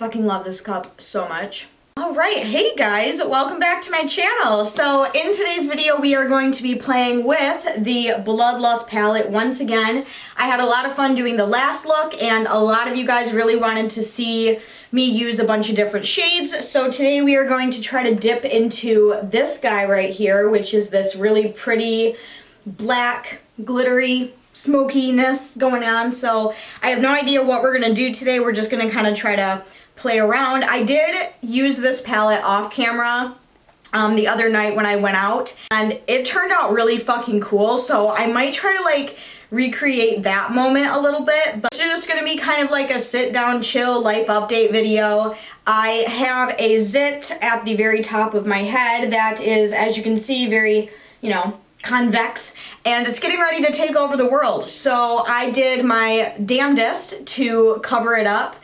Fucking love this cup so much. Alright, hey guys, welcome back to my channel. So in today's video we are going to be playing with the Bloodlust palette once again. I had a lot of fun doing the last look and a lot of you guys really wanted to see me use a bunch of different shades. So today we are going to try to dip into this guy right here, which is this really pretty black glittery smokiness going on. So I have no idea what we're gonna do today. We're just gonna kind of try to play around. I did use this palette off camera the other night when I went out and it turned out really fucking cool, so I might try to like recreate that moment a little bit, but it's just gonna be kind of like a sit down chill life update video. I have a zit at the very top of my head that is, as you can see, very, convex, and it's getting ready to take over the world. So I did my damnedest to cover it up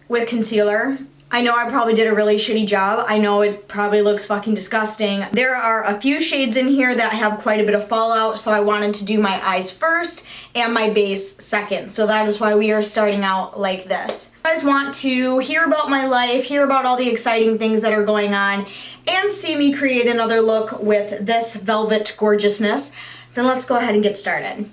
with concealer. I know I probably did a really shitty job. I know it probably looks fucking disgusting. There are a few shades in here that have quite a bit of fallout, so I wanted to do my eyes first and my base second. So that is why we are starting out like this. If you guys want to hear about my life, hear about all the exciting things that are going on, and see me create another look with this velvet gorgeousness, then let's go ahead and get started.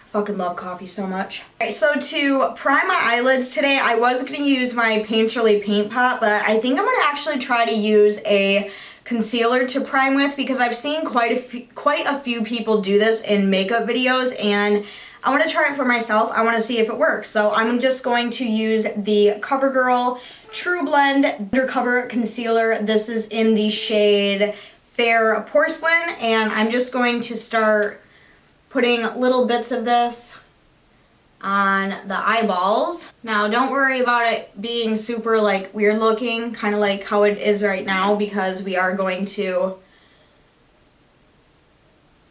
Fucking love coffee so much. Alright, so to prime my eyelids today, I was going to use my Painterly Paint Pot, but I think I'm going to actually try to use a concealer to prime with, because I've seen quite a few people do this in makeup videos, and I want to try it for myself. I want to see if it works. So I'm just going to use the CoverGirl True Blend Undercover Concealer. This is in the shade Fair Porcelain, and I'm just going to start putting little bits of this on the eyeballs. Now don't worry about it being super like weird looking, kind of like how it is right now, because we are going to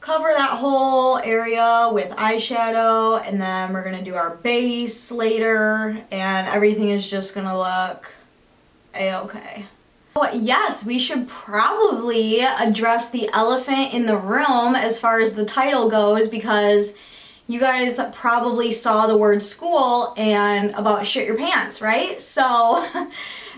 cover that whole area with eyeshadow, and then we're gonna do our base later, and everything is just gonna look a-okay. Oh, yes, we should probably address the elephant in the room as far as the title goes, because you guys probably saw the word school and about shit your pants, right? So,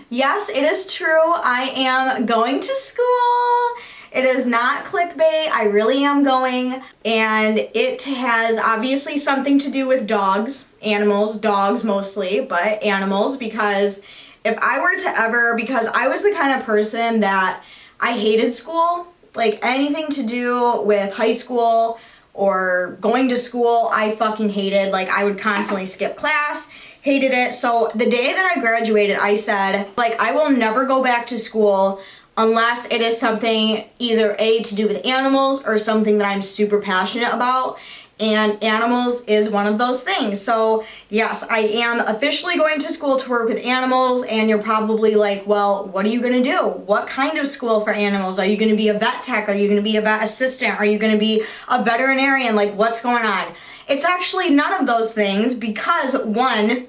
yes, it is true. I am going to school. It is not clickbait. I really am going, and it has obviously something to do with dogs, animals, dogs mostly, but animals, because if I were to ever, because I was the kind of person that I hated school, like anything to do with high school or going to school, I fucking hated. Like I would constantly skip class, hated it. So the day that I graduated, I said, like, I will never go back to school unless it is something either A, to do with animals, or something that I'm super passionate about. And animals is one of those things. So yes, I am officially going to school to work with animals, and you're probably like, well, what are you gonna do? What kind of school for animals? Are you gonna be a vet tech? Are you gonna be a vet assistant? Are you gonna be a veterinarian? Like, what's going on? It's actually none of those things, because one,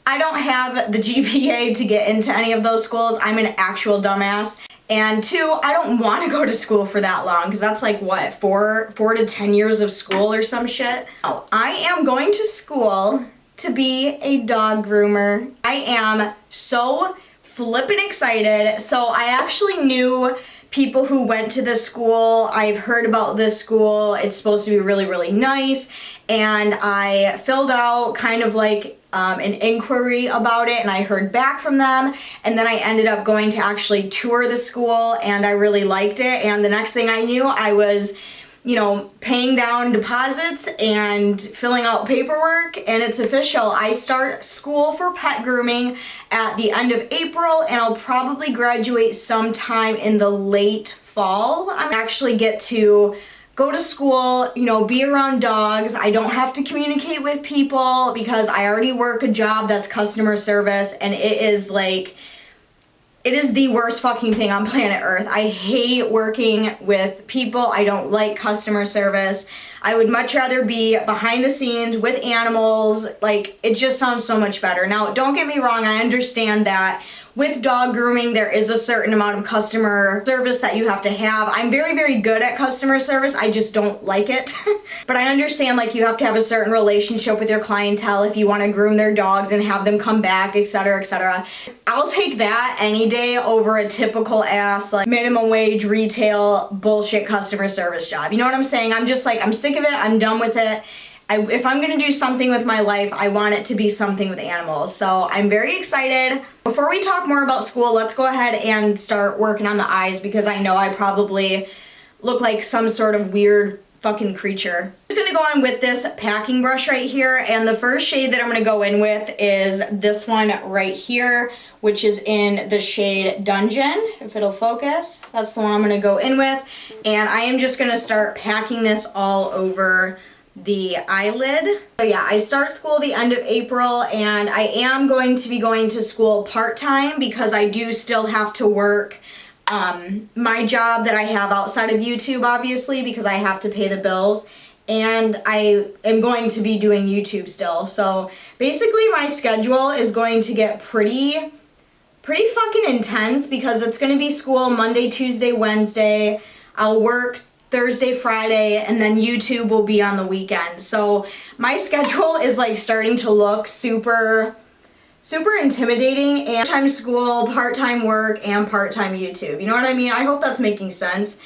I don't have the GPA to get into any of those schools. I'm an actual dumbass. And two, I don't want to go to school for that long, because that's like, what, 4 to 10 years of school or some shit? No, I am going to school to be a dog groomer. I am so flippin' excited. So I actually knew people who went to this school. I've heard about this school. It's supposed to be really, really nice. And I filled out kind of like an inquiry about it, and I heard back from them, and then I ended up going to actually tour the school, and I really liked it. And the next thing I knew, I was, paying down deposits and filling out paperwork, and it's official. I start school for pet grooming at the end of April, and I'll probably graduate sometime in the late fall. I actually get to go to school, be around dogs. I don't have to communicate with people, because I already work a job that's customer service, and it is the worst fucking thing on planet Earth. I hate working with people. I don't like customer service. I would much rather be behind the scenes with animals. Like, it just sounds so much better. Now, don't get me wrong, I understand that with dog grooming, there is a certain amount of customer service that you have to have. I'm very, very good at customer service. I just don't like it. But I understand, like, you have to have a certain relationship with your clientele if you want to groom their dogs and have them come back, etc., etc. I'll take that any day over a typical ass, like, minimum wage retail bullshit customer service job. You know what I'm saying? I'm just like, I'm sick of it. I'm done with it. If I'm gonna do something with my life, I want it to be something with animals. So I'm very excited. Before we talk more about school, let's go ahead and start working on the eyes, because I know I probably look like some sort of weird fucking creature. I'm just gonna go in with this packing brush right here, and the first shade that I'm gonna go in with is this one right here, which is in the shade Dungeon, if it'll focus. That's the one I'm gonna go in with, and I am just gonna start packing this all over the eyelid. So yeah, I start school the end of April, and I am going to be going to school part-time because I do still have to work my job that I have outside of YouTube, obviously, because I have to pay the bills, and I am going to be doing YouTube still. So basically my schedule is going to get pretty fucking intense, because it's going to be school Monday, Tuesday, Wednesday. I'll work Thursday, Friday, and then YouTube will be on the weekend. So my schedule is like starting to look super intimidating, and part-time school, part-time work, and part-time YouTube. You know what I mean? I hope that's making sense.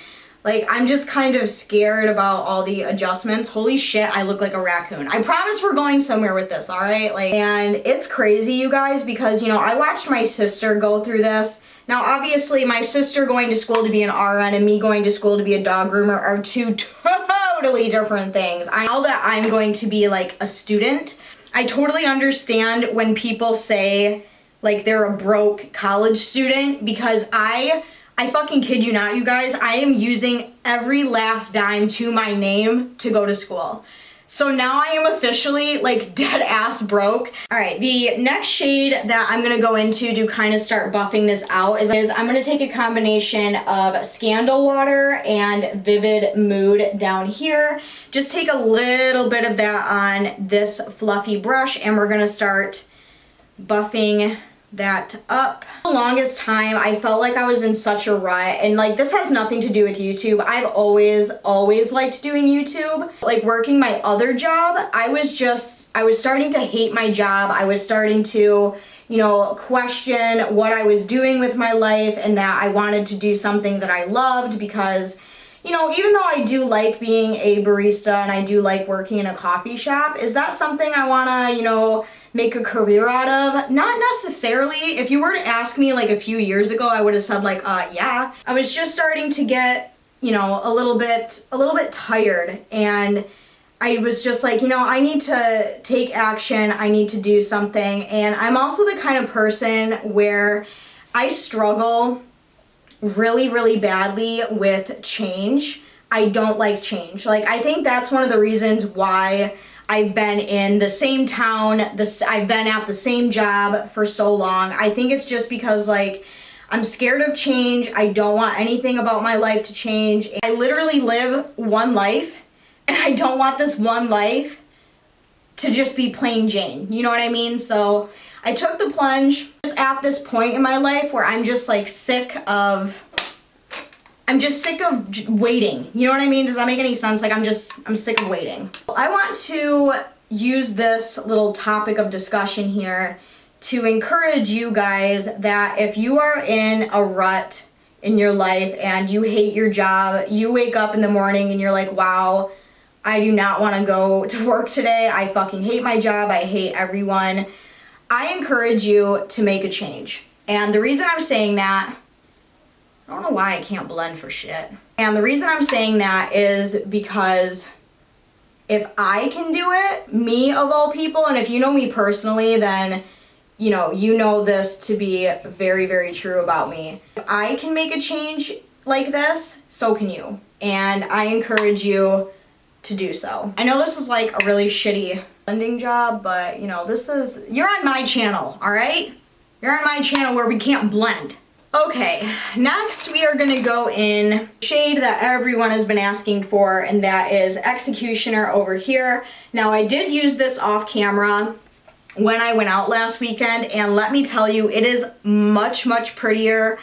Like, I'm just kind of scared about all the adjustments. Holy shit, I look like a raccoon. I promise we're going somewhere with this, all right? Like, and it's crazy, you guys, because, you know, I watched my sister go through this. Now, obviously, my sister going to school to be an RN and me going to school to be a dog groomer are two totally different things. I know that I'm going to be, like, a student. I totally understand when people say, like, they're a broke college student, because I fucking kid you not, you guys, I am using every last dime to my name to go to school. So now I am officially, like, dead ass broke. All right, the next shade that I'm gonna go into to kind of start buffing this out is I'm gonna take a combination of Scandal Water and Vivid Mood down here. Just take a little bit of that on this fluffy brush, and we're gonna start buffing that up. For the longest time, I felt like I was in such a rut, and like, this has nothing to do with YouTube. I've always liked doing YouTube. Like, working my other job, I was starting to hate my job. I was starting to, you know, question what I was doing with my life, and that I wanted to do something that I loved, because, you know, even though I do like being a barista and I do like working in a coffee shop, is that something I wanna, you know, make a career out of? Not necessarily. If you were to ask me like a few years ago, I would have said like, yeah. I was just starting to get, you know, a little bit tired, and I was just like, you know, I need to take action. I need to do something. And I'm also the kind of person where I struggle really badly with change. I don't like change. Like, I think that's one of the reasons why I've been in the same town, I've been at the same job for so long. I think it's just because, like, I'm scared of change. I don't want anything about my life to change. I literally live one life, and I don't want this one life to just be plain Jane. You know what I mean? So I took the plunge. Just at this point in my life where I'm just like I'm just sick of waiting. You know what I mean? Does that make any sense? Like, I'm sick of waiting. I want to use this little topic of discussion here to encourage you guys that if you are in a rut in your life and you hate your job, you wake up in the morning and you're like, wow, I do not want to go to work today. I fucking hate my job. I hate everyone. I encourage you to make a change. And the reason I'm saying that, I don't know why I can't blend for shit. And the reason I'm saying that is because if I can do it, me of all people, and if you know me personally, then you know this to be very true about me. If I can make a change like this, so can you. And I encourage you to do so. I know this is like a really shitty blending job, but you know, you're on my channel, all right? You're on my channel where we can't blend. Okay, next we are gonna go in shade that everyone has been asking for, and that is Executioner over here. Now I did use this off camera when I went out last weekend, and let me tell you, it is much, much prettier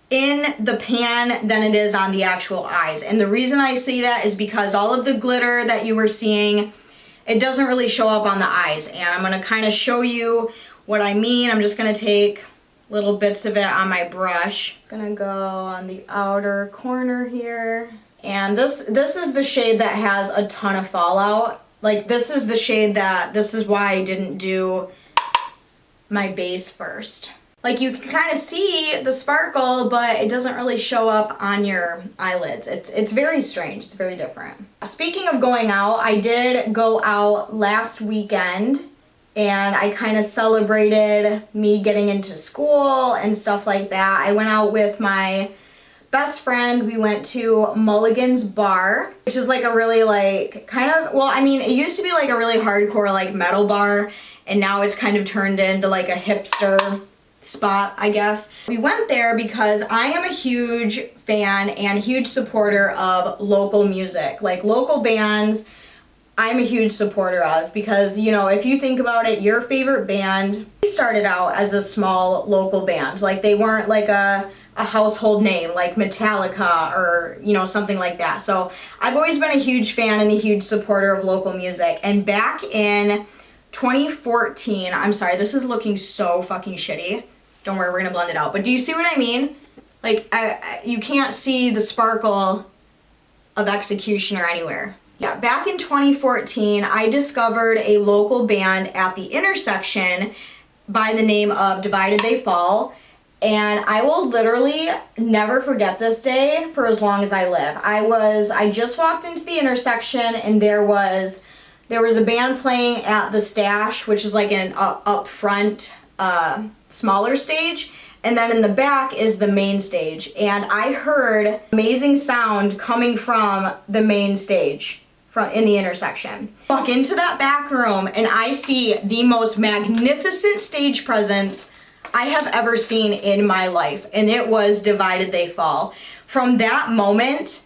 in the pan than it is on the actual eyes. And the reason I say that is because all of the glitter that you were seeing, it doesn't really show up on the eyes. And I'm gonna kind of show you what I mean. I'm just gonna take little bits of it on my brush. Gonna go on the outer corner here. And this is the shade that has a ton of fallout. Like, this is the shade this is why I didn't do my base first. Like, you can kind of see the sparkle, but it doesn't really show up on your eyelids. It's very strange, it's very different. Speaking of going out, I did go out last weekend, and I kind of celebrated me getting into school and stuff like that. I went out with my best friend. We went to Mulligan's Bar, which is like a really like kind of, well, I mean, it used to be like a really hardcore like metal bar, and now it's kind of turned into like a hipster spot, I guess. We went there because I am a huge fan and huge supporter of local music, like local bands. I'm a huge supporter of, because, you know, if you think about it, your favorite band started out as a small local band. Like, they weren't like a household name like Metallica or, you know, something like that. So I've always been a huge fan and a huge supporter of local music. And back in 2014, I'm sorry, this is looking so fucking shitty. Don't worry, we're gonna blend it out. But do you see what I mean? Like, you can't see the sparkle of Executioner anywhere. Yeah, back in 2014, I discovered a local band at the intersection by the name of Divided They Fall, and I will literally never forget this day for as long as I live. I just walked into the intersection, and there was a band playing at the Stash, which is like an up front, smaller stage, and then in the back is the main stage, and I heard amazing sound coming from the main stage in the intersection. Walk into that back room, and I see the most magnificent stage presence I have ever seen in my life, and it was Divided They Fall. From that moment,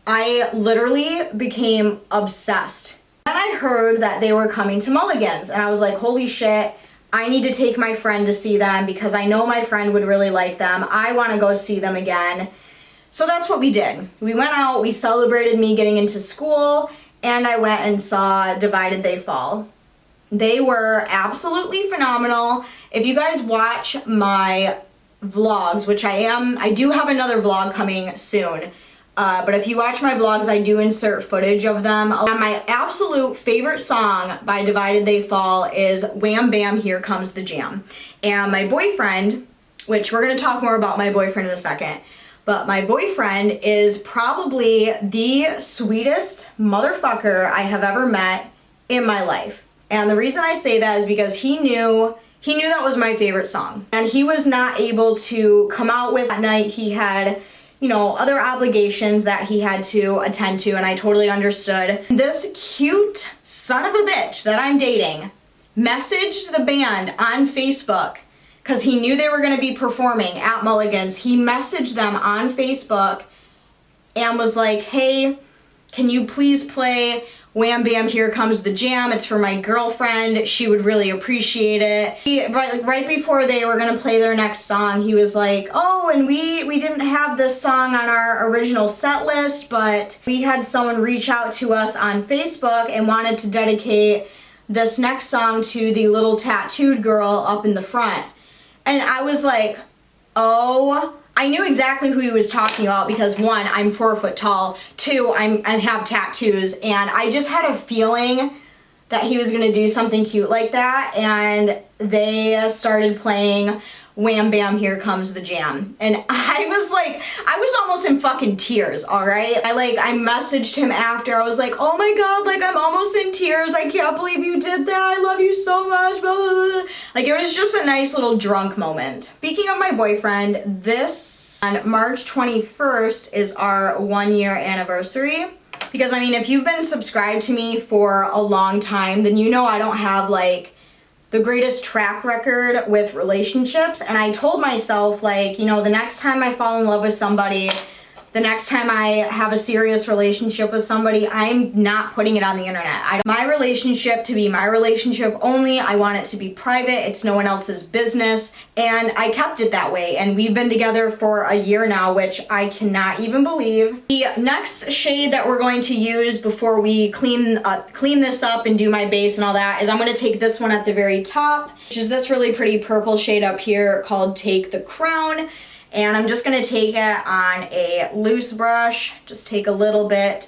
I literally became obsessed. Then I heard that they were coming to Mulligan's, and I was like, holy shit, I need to take my friend to see them because I know my friend would really like them. I want to go see them again. So that's what we did. We went out, we celebrated me getting into school, and I went and saw Divided They Fall. They were absolutely phenomenal. If you guys watch my vlogs, which I do have another vlog coming soon, but if you watch my vlogs, I do insert footage of them. And my absolute favorite song by Divided They Fall is Wham Bam Here Comes the Jam. And my boyfriend, which we're gonna talk more about my boyfriend in a second, but my boyfriend is probably the sweetest motherfucker I have ever met in my life. And the reason I say that is because he knew that was my favorite song. And he was not able to come out with that night. He had, you know, other obligations that he had to attend to, and I totally understood. This cute son of a bitch that I'm dating messaged the band on Facebook because he knew they were going to be performing at Mulligan's. He messaged them on Facebook and was like, hey, can you please play Wham Bam Here Comes the Jam? It's for my girlfriend. She would really appreciate it. Right before they were gonna play their next song, he was like, oh, and we didn't have this song on our original set list, but we had someone reach out to us on Facebook and wanted to dedicate this next song to the little tattooed girl up in the front. And I was like, oh, I knew exactly who he was talking about because one, I'm 4 foot tall, two, I have tattoos, and I just had a feeling that he was gonna do something cute like that, and they started playing Wham Bam Here Comes the Jam. And I was almost in fucking tears, alright? I messaged him after, I was like, oh my god, like I'm almost in tears, I can't believe you did that, I love you so much, blah, blah, blah. Like, it was just a nice little drunk moment. Speaking of my boyfriend, this on March 21st is our 1 year anniversary. Because I mean, if you've been subscribed to me for a long time, then you know I don't have like the greatest track record with relationships, and I told myself, like, you know, the next time I fall in love with somebody, the next time I have a serious relationship with somebody, I'm not putting it on the internet. I my relationship to be my relationship only. I want it to be private. It's no one else's business. And I kept it that way. And we've been together for a year now, which I cannot even believe. The next shade that we're going to use before we clean this up and do my base and all that is I'm going to take this one at the very top, which is this really pretty purple shade up here called Take the Crown. And I'm just gonna take it on a loose brush, just take a little bit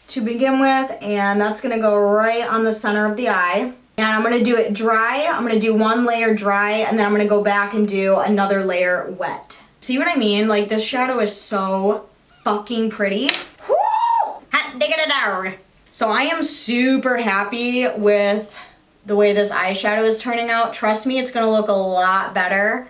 to begin with, and that's gonna go right on the center of the eye. And I'm gonna do it dry. I'm gonna do one layer dry, and then I'm gonna go back and do another layer wet. See what I mean? Like, this shadow is so fucking pretty. Woo! Hot diggity dog. So I am super happy with the way this eyeshadow is turning out. Trust me, it's gonna look a lot better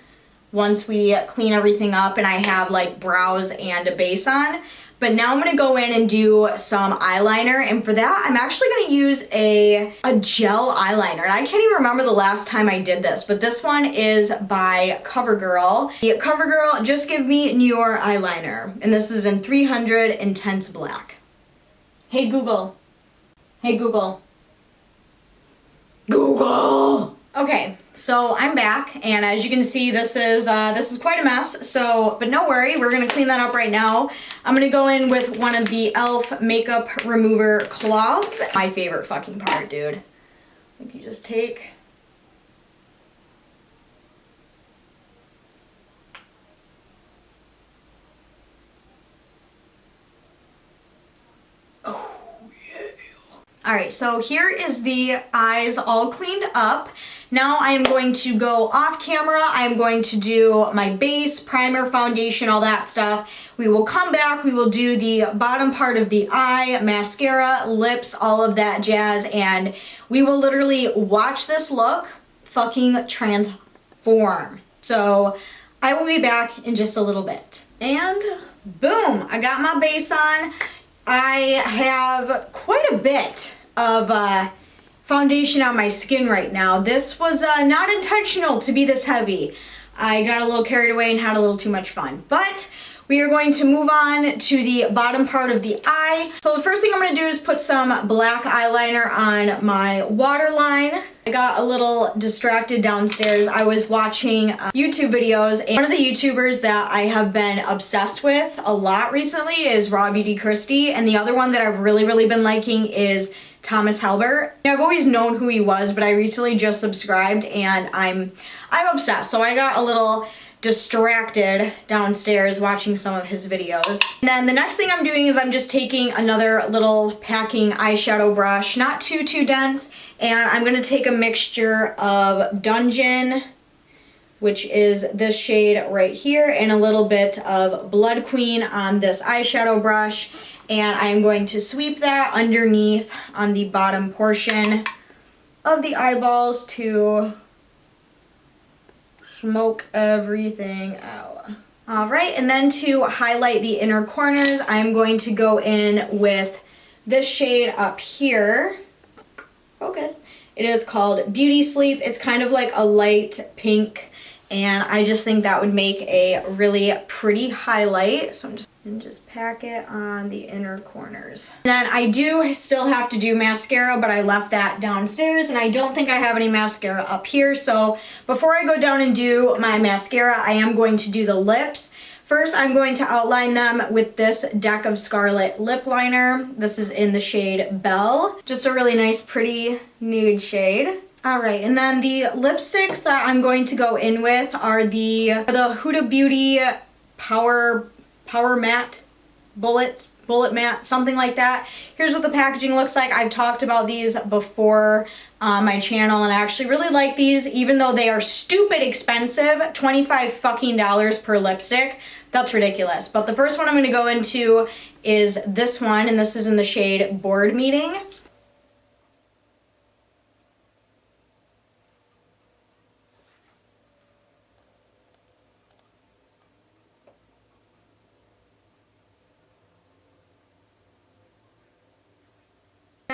once we clean everything up and I have like brows and a base on. But now I'm gonna go in and do some eyeliner, and for that I'm actually gonna use a gel eyeliner. And I can't even remember the last time I did this, but this one is by CoverGirl. The CoverGirl Just Give Me Your Eyeliner, and this is in 300 Intense Black. Hey Google. Hey Google. Google! Okay, so I'm back, and as you can see, this is quite a mess, so, but no worry, we're gonna clean that up right now. I'm gonna go in with one of the e.l.f. makeup remover cloths. My favorite fucking part, dude. Like, you just take... Alright, so here is the eyes all cleaned up. Now I am going to go off camera. I am going to do my base, primer, foundation, all that stuff. We will come back, we will do the bottom part of the eye, mascara, lips, all of that jazz, and we will literally watch this look fucking transform. So I will be back in just a little bit. And boom, I got my base on. I have quite a bit of foundation on my skin right now. This was not intentional to be this heavy. I got a little carried away and had a little too much fun. But we are going to move on to the bottom part of the eye. So the first thing I'm going to do is put some black eyeliner on my waterline. I got a little distracted downstairs. I was watching YouTube videos, and one of the YouTubers that I have been obsessed with a lot recently is Raw Beauty Christy, and the other one that I've really been liking is Thomas Halbert. I've always known who he was, but I recently just subscribed, and I'm obsessed. So I got a little distracted downstairs watching some of his videos. And then the next thing I'm doing is I'm just taking another little packing eyeshadow brush, not too dense, and I'm gonna take a mixture of Dungeon, which is this shade right here, and a little bit of Blood Queen on this eyeshadow brush, and I'm going to sweep that underneath on the bottom portion of the eyeballs to smoke everything out. All right, and then to highlight the inner corners, I'm going to go in with this shade up here. Focus. It is called Beauty Sleep. It's kind of like a light pink, and I just think that would make a really pretty highlight. So I'm just pack it on the inner corners. And then I do still have to do mascara, but I left that downstairs, and I don't think I have any mascara up here. So before I go down and do my mascara, I am going to do the lips. First, I'm going to outline them with this Deck of Scarlet lip liner. This is in the shade Belle. Just a really nice, pretty nude shade. All right, and then the lipsticks that I'm going to go in with are the Huda Beauty Power Matte, Bullet Matte, something like that. Here's what the packaging looks like. I've talked about these before on my channel, and I actually really like these, even though they are stupid expensive. $25 fucking per lipstick. That's ridiculous. But the first one I'm gonna go into is this one, and this is in the shade Board Meeting.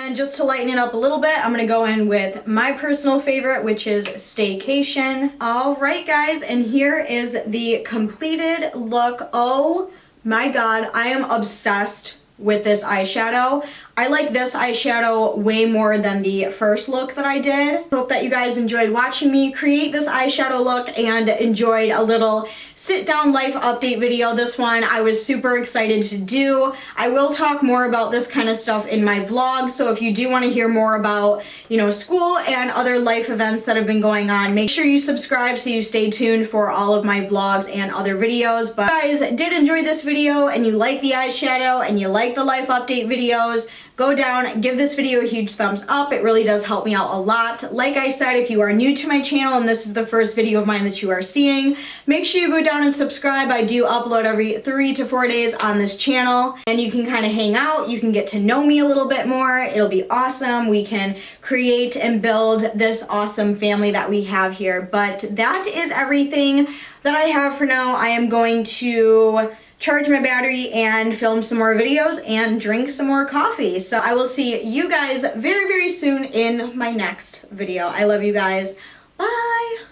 And just to lighten it up a little bit, I'm gonna go in with my personal favorite, which is Staycation. All right, guys, and here is the completed look. Oh my God, I am obsessed with this eyeshadow. I like this eyeshadow way more than the first look that I did. Hope that you guys enjoyed watching me create this eyeshadow look and enjoyed a little sit down life update video. This one I was super excited to do. I will talk more about this kind of stuff in my vlog, so if you do want to hear more about, you know, school and other life events that have been going on, make sure you subscribe so you stay tuned for all of my vlogs and other videos. But if you guys did enjoy this video and you like the eyeshadow and you like the life update videos, go down, give this video a huge thumbs up. It really does help me out a lot. Like I said, if you are new to my channel and this is the first video of mine that you are seeing, make sure you go down and subscribe. I do upload every 3 to 4 days on this channel, and you can kind of hang out. You can get to know me a little bit more. It'll be awesome. We can create and build this awesome family that we have here. But that is everything that I have for now. I am going to charge my battery and film some more videos and drink some more coffee. So I will see you guys very, very soon in my next video. I love you guys. Bye.